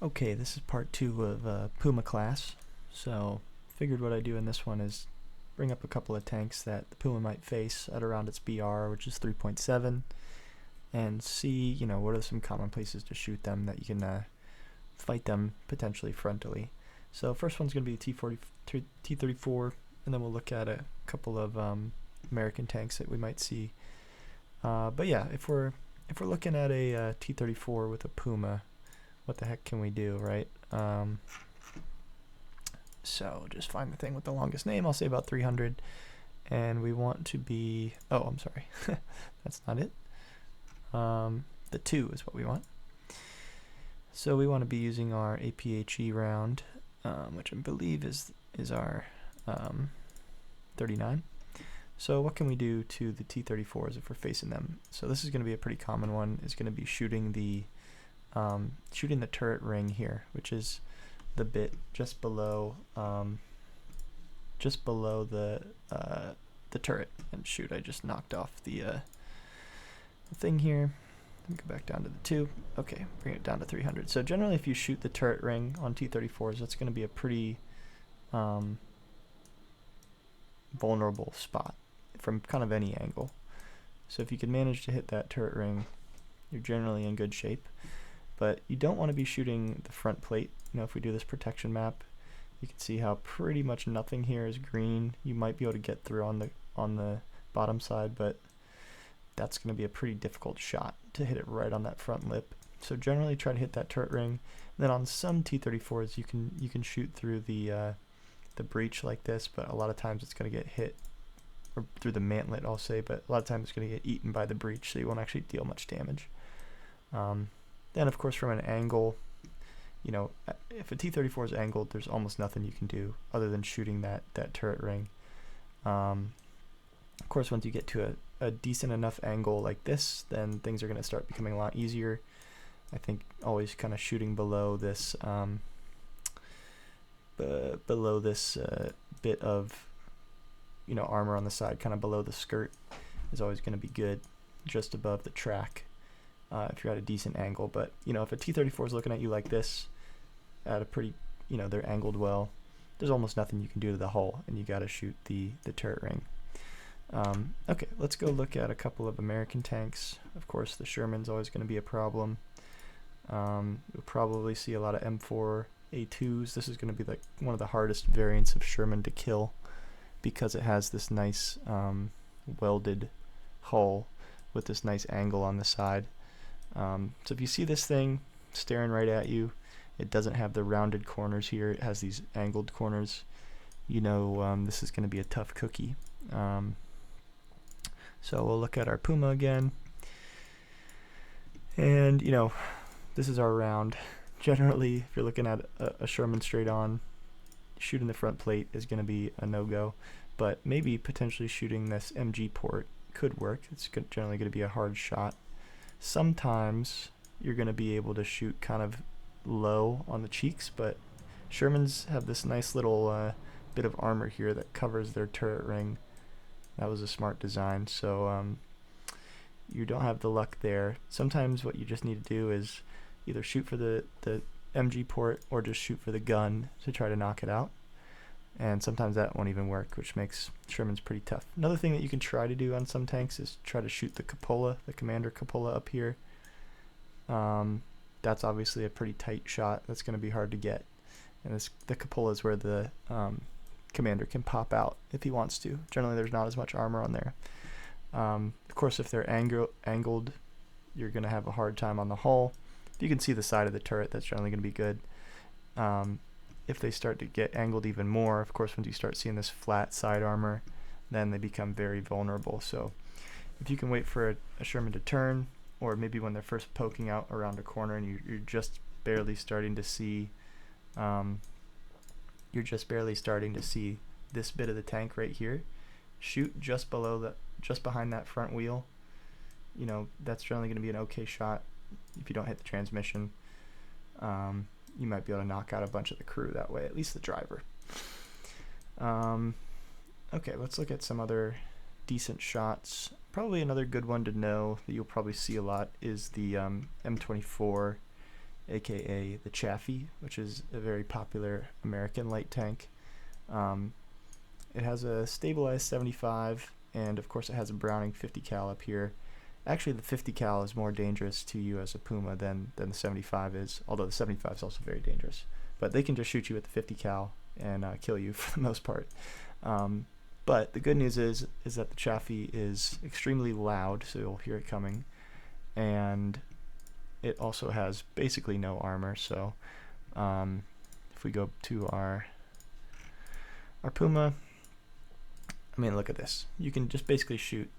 Okay, this is part 2 of Puma class. So, figured what I do in this one is bring up a couple of tanks that the Puma might face at around its BR, which is 3.7, and see, what are some common places to shoot them that you can fight them potentially frontally. So, first one's going to be T40, T34, and then we'll look at a couple of American tanks that we might see. But yeah, if we're looking at a T34 with a Puma, what the heck can we do, right? So just find the thing with the longest name. I'll say about 300, and we want to be, oh, I'm sorry, that's not it. The 2 is what we want. So we want to be using our APHE round, which I believe is our 39. So what can we do to the T-34s if we're facing them? So this is going to be a pretty common one. Is going to be shooting the turret ring here, which is the bit just below the turret. And shoot, I just knocked off the thing here. Let me go back down to the 2. Okay, bring it down to 300. So generally, if you shoot the turret ring on T-34s, that's going to be a pretty vulnerable spot from kind of any angle. So if you can manage to hit that turret ring, you're generally in good shape. But you don't want to be shooting the front plate. If we do this protection map, you can see how pretty much nothing here is green. You might be able to get through on the bottom side, but that's going to be a pretty difficult shot to hit it right on that front lip. So generally try to hit that turret ring. And then on some T-34s, you can shoot through the breach like this, but a lot of times it's going to get hit, or through the mantlet, I'll say, but a lot of times it's going to get eaten by the breach, so you won't actually deal much damage. Then, of course, from an angle, if a T-34 is angled, there's almost nothing you can do other than shooting that turret ring. Of course, once you get to a decent enough angle like this, then things are going to start becoming a lot easier. I think always kind of shooting below this bit of armor on the side, kind of below the skirt, is always going to be good, just above the track. If you're at a decent angle. But if a T-34 is looking at you like this at a pretty, they're angled well, there's almost nothing you can do to the hull, and you got to shoot the turret ring. Okay, let's go look at a couple of American tanks. Of course, the Sherman's always going to be a problem. You'll probably see a lot of M4A2s. This is going to be one of the hardest variants of Sherman to kill, because it has this nice welded hull with this nice angle on the side. So if you see this thing staring right at you, it doesn't have the rounded corners here, it has these angled corners, this is going to be a tough cookie. So we'll look at our Puma again, and this is our round. Generally, if you're looking at a Sherman straight on, shooting the front plate is going to be a no-go, but maybe potentially shooting this MG port could work. It's generally going to be a hard shot. Sometimes you're going to be able to shoot kind of low on the cheeks, but Shermans have this nice little bit of armor here that covers their turret ring. That was a smart design, so you don't have the luck there. Sometimes what you just need to do is either shoot for the MG port or just shoot for the gun to try to knock it out. And sometimes that won't even work, which makes Sherman's pretty tough. Another thing that you can try to do on some tanks is try to shoot the cupola, the commander cupola up here. That's obviously a pretty tight shot. That's going to be hard to get. And the cupola is where the commander can pop out if he wants to. Generally, there's not as much armor on there. Of course, if they're angled, you're going to have a hard time on the hull. If you can see the side of the turret, that's generally going to be good. If they start to get angled even more, of course, once you start seeing this flat side armor, then they become very vulnerable. So if you can wait for a Sherman to turn, or maybe when they're first poking out around a corner and you're just barely starting to see this bit of the tank right here, shoot just behind that front wheel. That's generally going to be an okay shot. If you don't hit the transmission, you might be able to knock out a bunch of the crew that way, at least the driver. Okay, let's look at some other decent shots. Probably another good one to know that you'll probably see a lot is the M24 aka the Chaffee, which is a very popular American light tank. It has a stabilized 75, and of course it has a Browning 50 cal up here. Actually, the 50 cal is more dangerous to you as a Puma than the 75 is, although the 75 is also very dangerous. But they can just shoot you with the 50 cal and kill you for the most part. But the good news is that the Chaffee is extremely loud, so you'll hear it coming, and it also has basically no armor. So if we go to our Puma, I mean, look at this. You can just basically shoot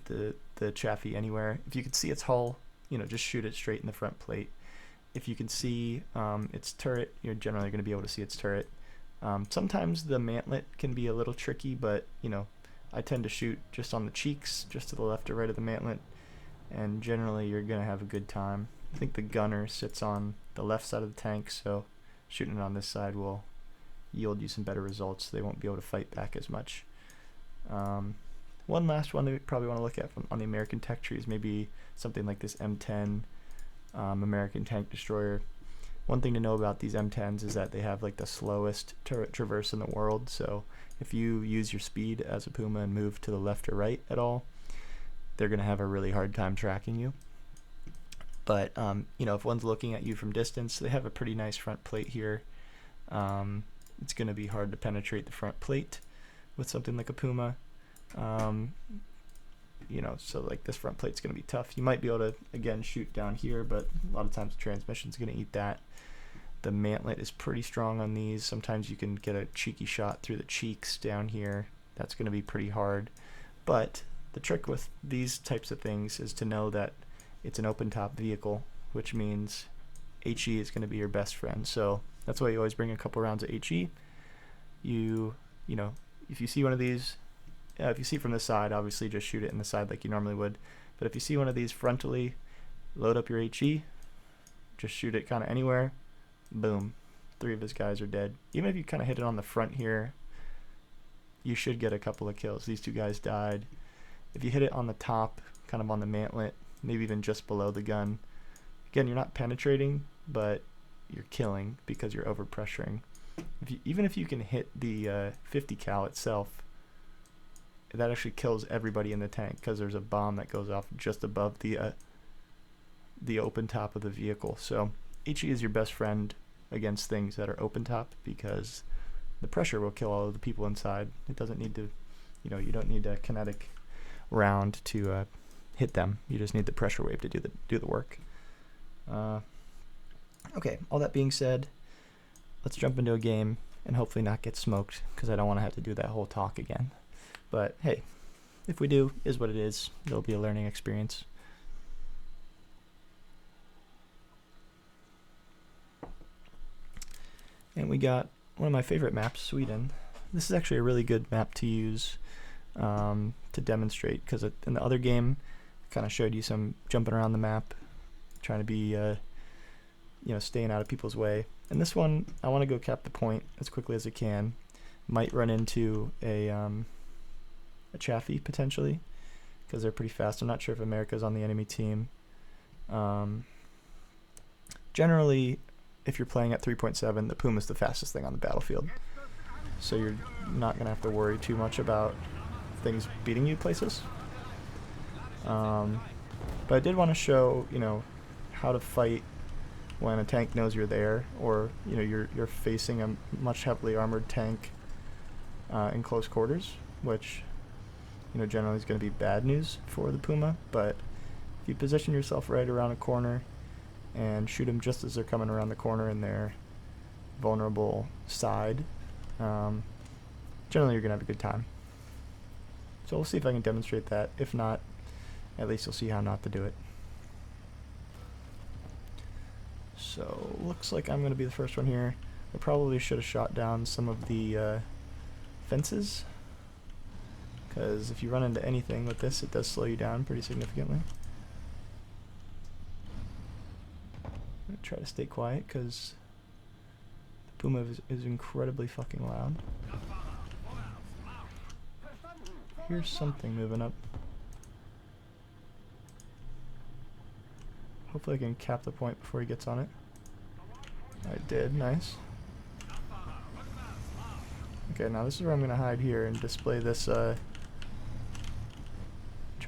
the Chaffee anywhere. If you can see its hull, just shoot it straight in the front plate. If you can see its turret, you're generally going to be able to see its turret. Sometimes the mantlet can be a little tricky, but I tend to shoot just on the cheeks, just to the left or right of the mantlet, and generally you're going to have a good time. I think the gunner sits on the left side of the tank, so shooting it on this side will yield you some better results. They won't be able to fight back as much. One last one that we probably want to look at on the American tech tree is maybe something like this M10 American tank destroyer. One thing to know about these M10s is that they have like the slowest turret traverse in the world, so if you use your speed as a Puma and move to the left or right at all, they're going to have a really hard time tracking you. But if one's looking at you from distance, they have a pretty nice front plate here. It's going to be hard to penetrate the front plate with something like a Puma. So like this front plate's going to be tough. You might be able to, again, shoot down here, but a lot of times the transmission's going to eat that. The mantlet is pretty strong on these. Sometimes you can get a cheeky shot through the cheeks down here. That's going to be pretty hard. But the trick with these types of things is to know that it's an open top vehicle, which means HE is going to be your best friend. So that's why you always bring a couple rounds of HE. If you see one of these, if you see from the side, obviously just shoot it in the side like you normally would. But if you see one of these frontally, load up your HE, just shoot it kind of anywhere, boom, 3 of his guys are dead. Even if you kind of hit it on the front here, you should get a couple of kills. These 2 guys died. If you hit it on the top, kind of on the mantlet, maybe even just below the gun, again, you're not penetrating, but you're killing because you're overpressuring. Even if you can hit the 50 cal itself, that actually kills everybody in the tank because there's a bomb that goes off just above the open top of the vehicle. So HE is your best friend against things that are open top because the pressure will kill all of the people inside. It doesn't need to, you don't need a kinetic round to hit them. You just need the pressure wave to do the work. Okay, all that being said, let's jump into a game and hopefully not get smoked because I don't want to have to do that whole talk again. But hey, if we do, is what it is. It'll be a learning experience. And we got one of my favorite maps, Sweden. This is actually a really good map to use to demonstrate because in the other game, I kind of showed you some jumping around the map, trying to be, staying out of people's way. And this one, I want to go cap the point as quickly as I can. Might run into a Chaffee potentially because they're pretty fast. I'm not sure if America's on the enemy team. Generally, if you're playing at 3.7, the Puma's the fastest thing on the battlefield. So you're not going to have to worry too much about things beating you places. But I did want to show, how to fight when a tank knows you're there, or you're facing a much heavily armored tank in close quarters, which generally is going to be bad news for the Puma. But if you position yourself right around a corner and shoot them just as they're coming around the corner in their vulnerable side, generally you're going to have a good time. So we'll see if I can demonstrate that. If not, at least you'll see how not to do it. So looks like I'm going to be the first one here. I probably should have shot down some of the fences, because if you run into anything with this, it does slow you down pretty significantly. I'm going to try to stay quiet because the Puma is incredibly fucking loud. Here's something moving up. Hopefully I can cap the point before he gets on it. I did, nice. Okay, now this is where I'm gonna hide here and display this, trying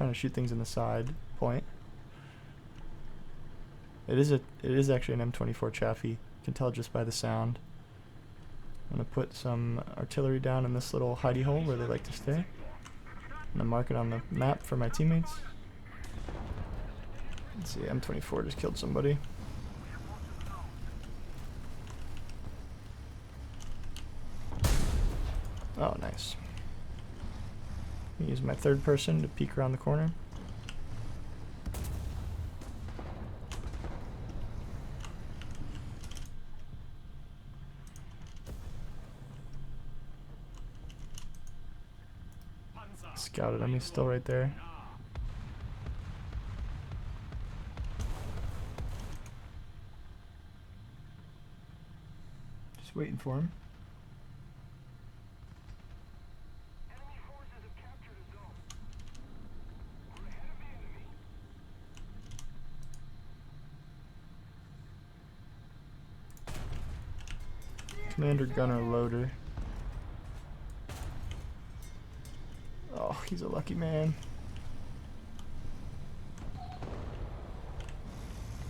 to shoot things in the side point. It is actually an M24 Chaffee. You can tell just by the sound. I'm gonna put some artillery down in this little hidey hole where they like to stay. I'm gonna mark it on the map for my teammates. Let's see, M24 just killed somebody. Oh, nice. Use my third person to peek around the corner. Scouted him, he's still right there. Just waiting for him. Commander Gunner Loader. Oh, he's a lucky man.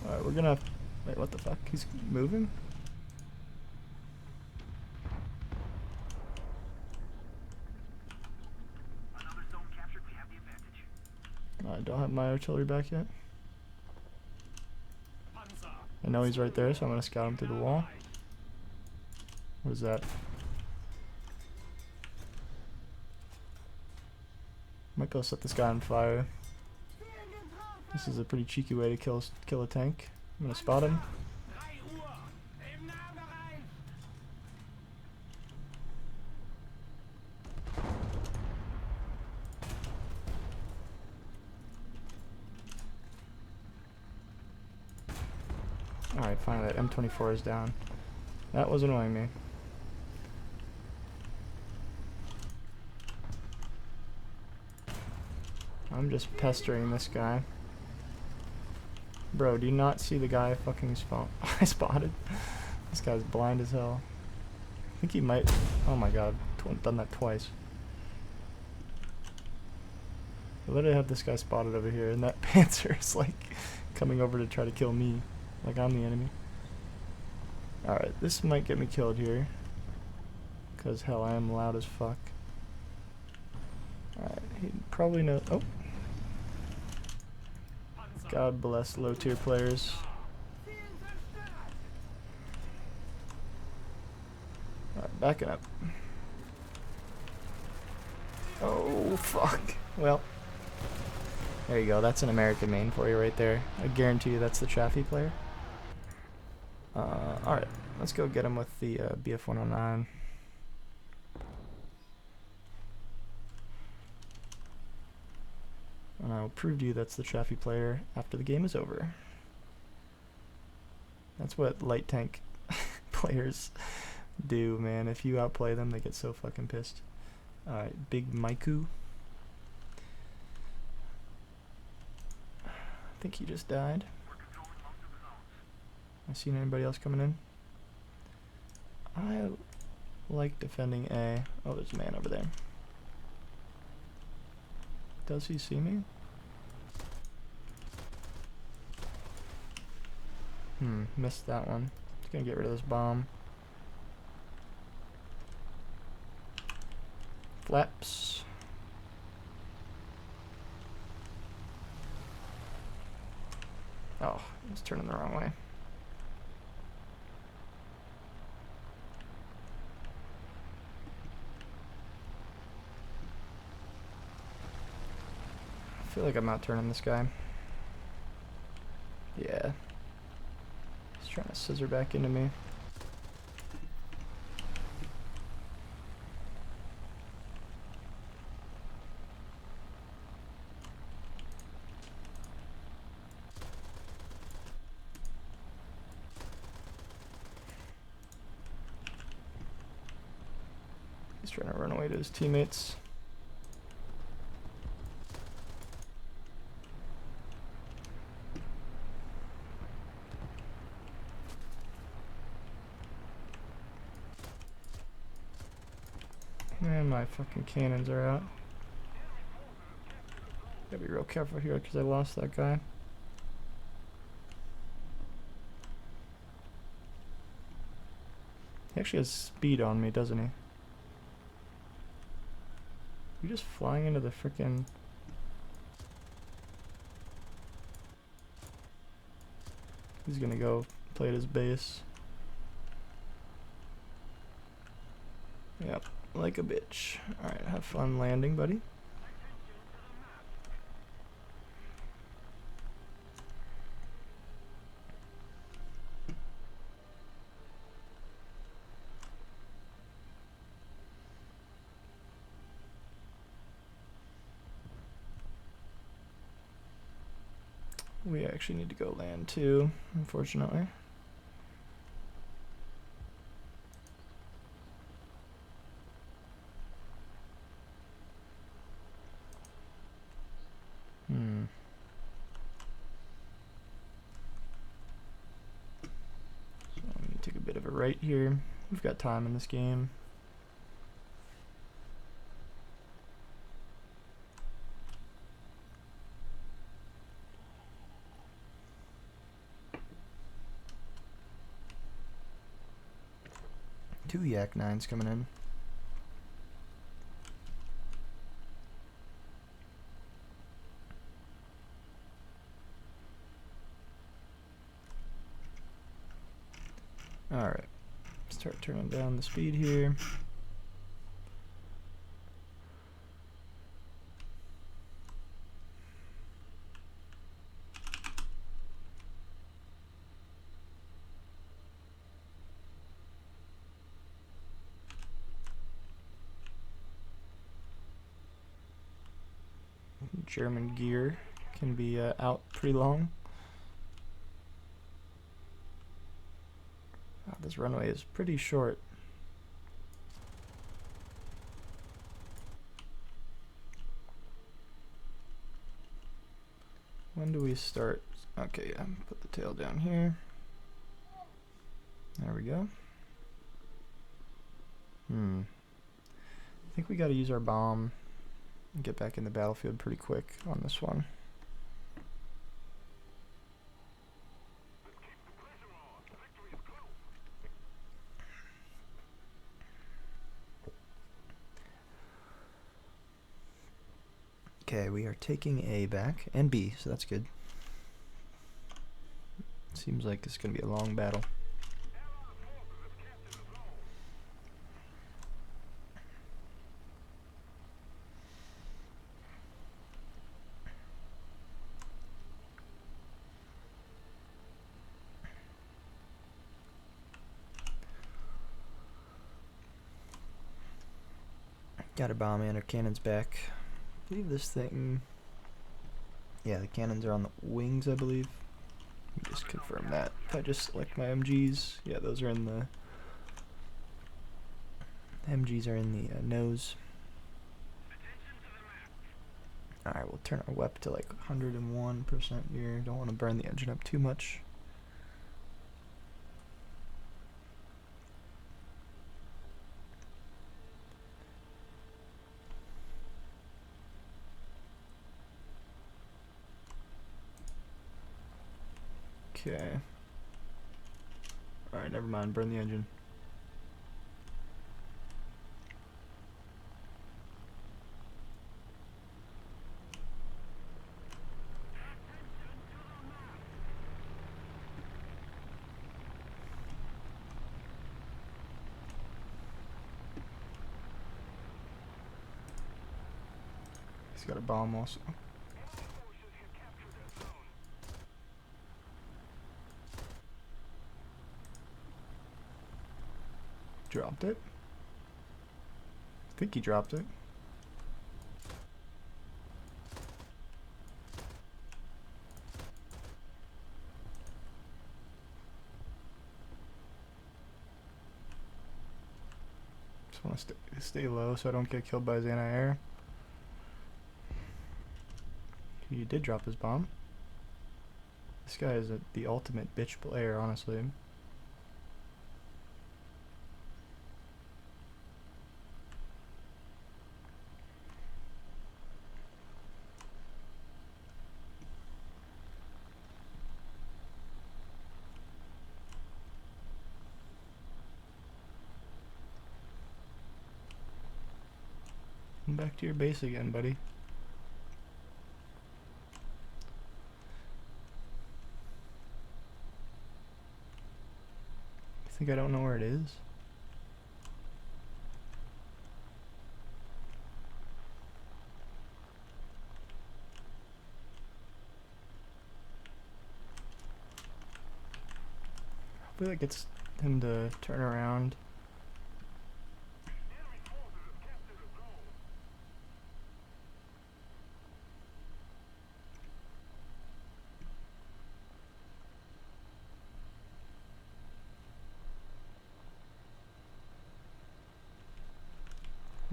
Alright, we're gonna... Wait, what the fuck? He's moving? I don't have my artillery back yet. I know he's right there, so I'm gonna scout him through the wall. What is that? Might be able to set this guy on fire. This is a pretty cheeky way to kill a tank. I'm gonna spot him. Alright, finally that M24 is down. That was annoying me. I'm just pestering this guy. Bro, do you not see the guy fucking spawn? I spotted. This guy's blind as hell. I think he might... Oh my god, done that twice. I literally have this guy spotted over here, and that Panzer is like coming over to try to kill me. Like I'm the enemy. Alright, this might get me killed here. Because hell, I am loud as fuck. Alright, he probably knows... Oh! God bless low tier players. Alright, backing up. Oh, fuck. Well, there you go. That's an American main for you right there. I guarantee you that's the Chaffee player. Alright, let's go get him with the BF-109. And I will prove to you that's the Chaffee player after the game is over. That's what light tank players do, man. If you outplay them, they get so fucking pissed. Alright, Big Maiku. I think he just died. I seen anybody else coming in? I like defending A. Oh, there's a man over there. Does he see me? Missed that one. Just gonna get rid of this bomb. Flaps. Oh, it's turning the wrong way. I feel like I'm not turning this guy. Yeah. He's trying to scissor back into me. He's trying to run away to his teammates. And my fucking cannons are out. Gotta be real careful here because I lost that guy. He actually has speed on me, doesn't he? You just flying into the frickin'... He's gonna go play at his base. Yep, like a bitch. Alright, have fun landing, buddy. We actually need to go land too, unfortunately. So I'm gonna take a bit of a right here. We've got time in this game. Two Yak 9s coming in. Alright, start turning down the speed here. German gear can be out pretty long. Wow, this runway is pretty short. When do we start? Okay, yeah, put the tail down here. There we go. I think we gotta use our bomb and get back in the battlefield pretty quick on this one. Okay, we are taking A back, and B, so that's good. Seems like it's gonna be a long battle. Got our bomb and our cannons back. I believe this thing... Yeah, the cannons are on the wings, I believe. Let me just confirm that. If I just select my MGs, yeah, those are in the... MGs are in the nose. Alright, we'll turn our WEP to like 101% here. Don't want to burn the engine up too much. Okay. Alright, never mind. Burn the engine. He's got a bomb also. Dropped it? I think he dropped it. Just want to stay low so I don't get killed by his anti-air. He did drop his bomb. This guy is the ultimate bitch player, honestly. Come back to your base again, buddy. You think I don't know where it is? Hopefully that gets him to turn around.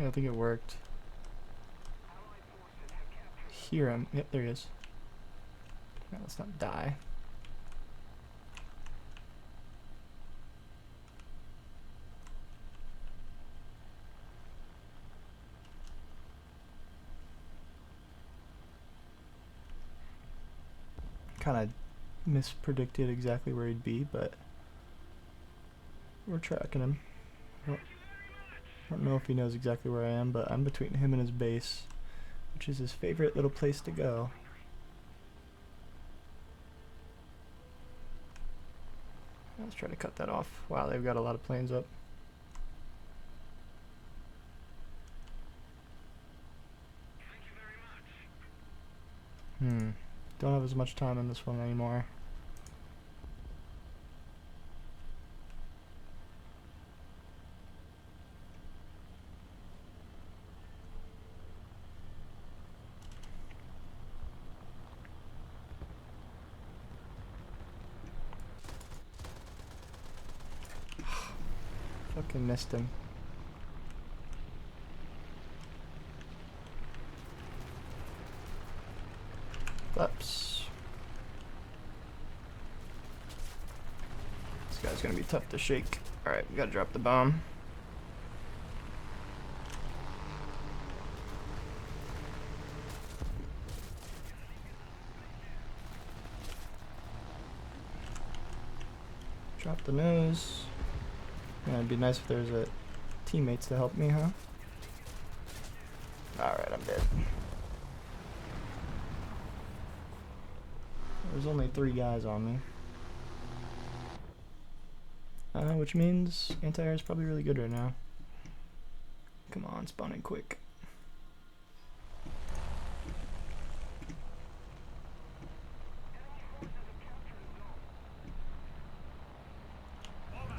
Yeah, I think it worked. Hear him. Yep, there he is. Now, let's not die. Kind of mispredicted exactly where he'd be, but we're tracking him. I don't know if he knows exactly where I am, but I'm between him and his base, which is his favorite little place to go. Let's try to cut that off. Wow, they've got a lot of planes up. Don't have as much time in this one anymore. Fucking missed him. Oops. This guy's gonna be tough to shake. Alright, we gotta drop the bomb. Drop the nose. Yeah, it'd be nice if there was a teammates to help me, huh? Alright, I'm dead. There's only 3 guys on me. Which means anti-air is probably really good right now. Come on, spawn in quick.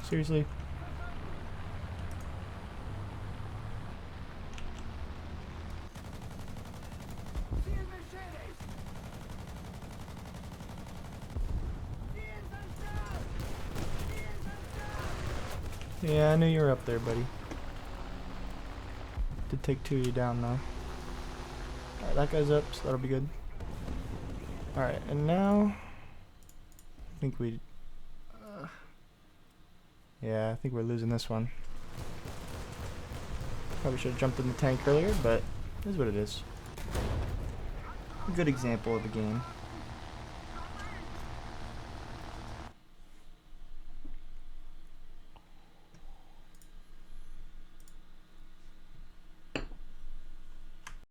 Seriously? Yeah, I knew you were up there, buddy. Did take 2 of you down, though. Alright, that guy's up, so that'll be good. Alright, and now... I think we... yeah, I think we're losing this one. Probably should have jumped in the tank earlier, but it is what it is. A good example of the game.